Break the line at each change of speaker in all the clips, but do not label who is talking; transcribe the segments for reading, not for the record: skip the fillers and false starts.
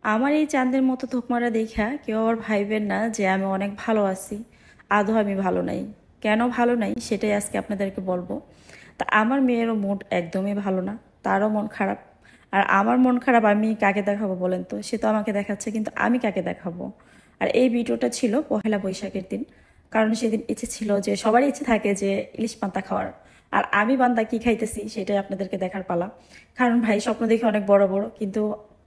আমার এই চাঁদের মতো ধোকমারা দেখা কেউ আবার ভাইবেন না যে আমি অনেক ভালো আছি। আদৌ আমি ভালো নাই। কেন ভালো নাই সেটাই আজকে আপনাদেরকে বলবো। তা আমার মেয়েরও মুড একদমই ভালো না, তারও মন খারাপ। আর আমার মন খারাপ আমি কাকে দেখাবো বলেন তো? সে তো আমাকে দেখাচ্ছে, কিন্তু আমি কাকে দেখাবো? আর এই ভিডিওটা ছিল পহেলা বৈশাখের দিন। কারণ সেদিন ইচ্ছে ছিল, যে সবারই ইচ্ছে থাকে যে ইলিশ পান্তা খাওয়ার। আর আমি বান্দা কি খাইতেছি সেটাই আপনাদেরকে দেখার পালা। কারণ ভাই স্বপ্ন দেখি অনেক বড় বড়, কিন্তু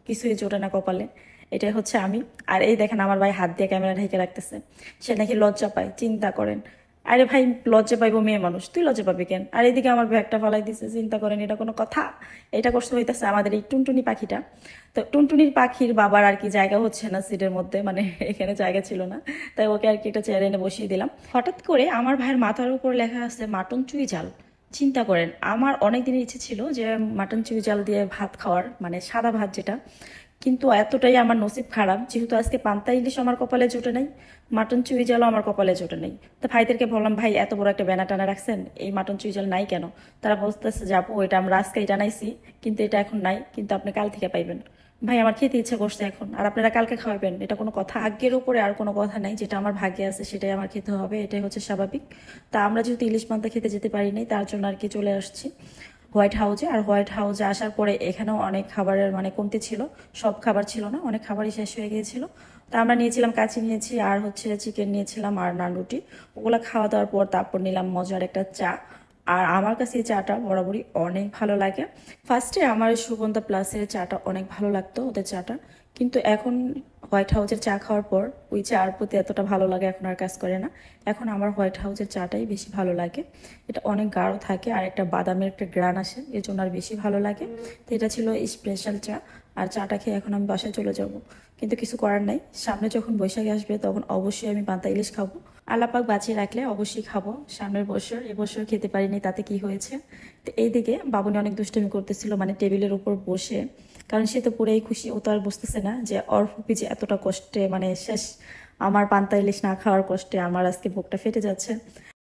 কিছুই জোটে না কপালে। এটাই হচ্ছে আমি। আর এই দেখেন আমার ভাই হাত দিয়ে ক্যামেরা ঢেকে রাখতেছে। সে নাকি লজ্জা পায়, চিন্তা করেন। আরে ভাই, লজ্জা পাইবো মেয়ে মানুষ, তুই লজ্জা পাবি কেন? আর এদিকে আমার ব্যাগটা ফালাই দিছে, চিন্তা করেন এটা কোনো কথা? এটা কষ্ট হইতেছে আমাদের এই টুনটুনি পাখিটা। তো টুনটুনির পাখির বাবার আর কি জায়গা হচ্ছে না সিটের মধ্যে, মানে এখানে জায়গা ছিল না। তাই ওকে আর কি একটা চেয়ারে এনে বসিয়ে দিলাম। হঠাৎ করে আমার ভাইয়ের মাথার উপর লেখা আছে মাটন চুই ঝাল। চিন্তা করেন, আমার অনেক দিনের ইচ্ছে ছিল যে মাটন চুই ঝাল দিয়ে ভাত খাওয়ার, মানে সাদা ভাত যেটা। কিন্তু এতটাই আমার নসিব খারাপ, যেহেতু আজকে পান্তা ইলিশ আমার কপালে জোটে নাই, মাটন চুই ঝালও আমার কপালে জোটে নাই। তো ভাইদেরকে বললাম, ভাই এত বড় একটা ব্যানা টানা রাখছেন, এই মাটন চুই ঝাল নাই কেন? তারা বলতেছে, যাবো এটা আমরা আজকেই জানাইছি, কিন্তু এটা এখন নাই, কিন্তু আপনি কাল থেকে পাইবেন। ভাই আমার খেতে ইচ্ছা করছে এখন, আর আপনারা কালকে খাওয়াবেন, এটা কোনো কথা? ভাগ্যের উপরে আর কোনো কথা নাই, যেটা আমার ভাগ্যে আছে সেটাই আমার খেতে হবে, এটাই হচ্ছে স্বাভাবিক। তা আমরা যেহেতু ইলিশ পান্তা খেতে যেতে পারি নাই, তার জন্য আর কি চলে আসছি হোয়াইট হাউসে। আর হোয়াইট হাউসে আসার পরে এখানেও অনেক খাবারের মানে কমতি ছিল। সব খাবার ছিল না, অনেক খাবারই শেষ হয়ে গিয়েছিল। তা আমরা নিয়েছিলাম কাচি নিয়েছি, আর হচ্ছে চিকেন নিয়েছিলাম, আর নান রুটি। ওগুলো খাওয়া দাওয়ার পর তারপর নিলাম মজার একটা চা। আর আমার কাছে এই চাটা বরাবরই অনেক ভালো লাগে। ফার্স্টে আমার সুগন্ধা প্লাসের চাটা অনেক ভালো লাগতো, ওদের চাটা। কিন্তু এখন হোয়াইট হাউসের চা খাওয়ার পর ওই চার প্রতি এতটা ভালো লাগে এখন আর কাজ করে না। এখন আমার হোয়াইট হাউসের চাটাই বেশি ভালো লাগে। এটা অনেক গাঢ় থাকে, আর একটা বাদামের একটা গ্রান আসে, এর জন্য আর বেশি ভালো লাগে। তো এটা ছিল স্পেশাল চা। আর চাটা খেয়ে এখন আমি বাসায় চলে যাব। কিন্তু কিছু করার নাই, সামনে যখন বৈশাখী আসবে তখন অবশ্যই আমি পান্তা ইলিশ খাবো। আল্লাপাক বাঁচিয়ে রাখলে অবশ্যই খাবো সামনের বছর। এবছর খেতে পারিনি, তাতে কি হয়েছে? তো এইদিকে বাবুনি অনেক দুষ্টুমি করতেছিল, মানে টেবিলের উপর বসে। কারণ সে তো পুরাই খুশি, ও তো আর বুঝতেছে না যে ওর ফুপি যে এতটা কষ্টে, মানে শেষ আমার পান্তা ইলিশ না খাওয়ার কষ্টে আমার আজকে বুকটা ফেটে যাচ্ছে।